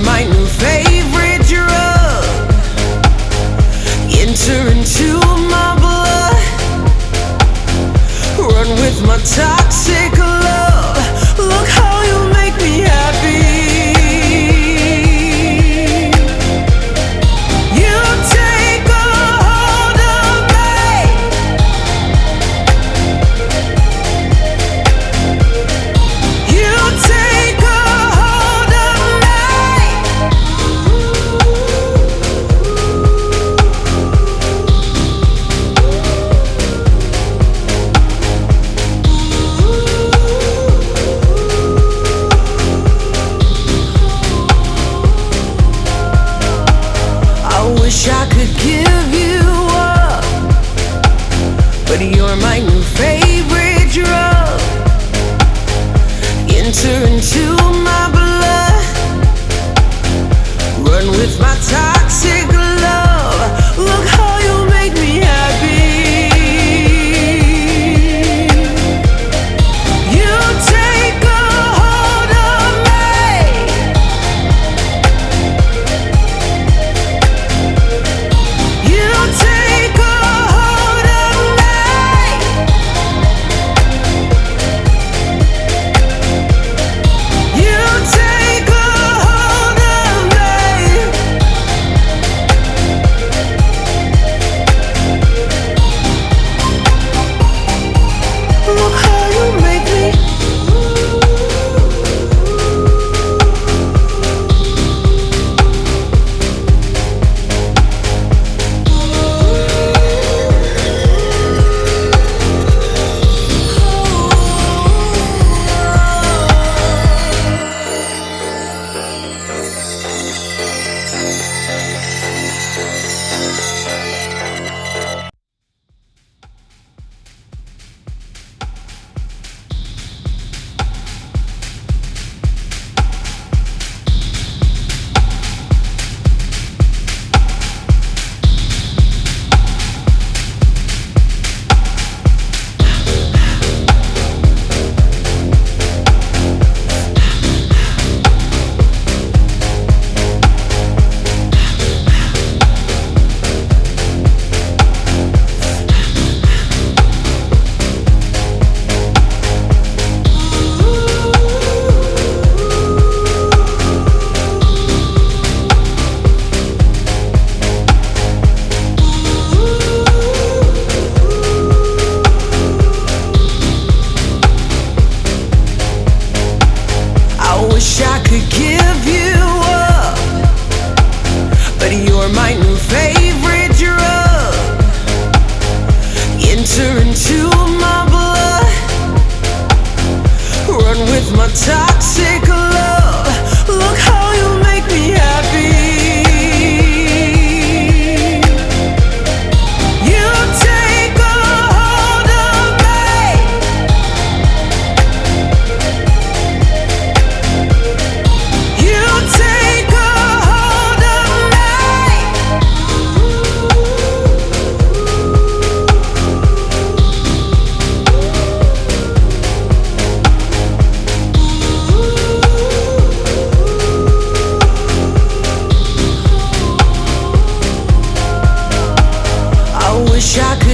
my new favorite drug. Enter into my blood, run with my toxic love. Look how you make me happy. You take a hold of me. You take a hold of me. I wish I could give you up, but you're my new favorite drug. Enter into my blood, run with my toxic love. Look how you make me happy. You take a hold of me. You take a hold of me. You take a hold of me. Look how you make me. I wish I could give you up, but you're my new favorite drug. Enter into my blood, run with my toxic love. Look how you make me happy. You take a hold of me. You take a hold of me. I wish I could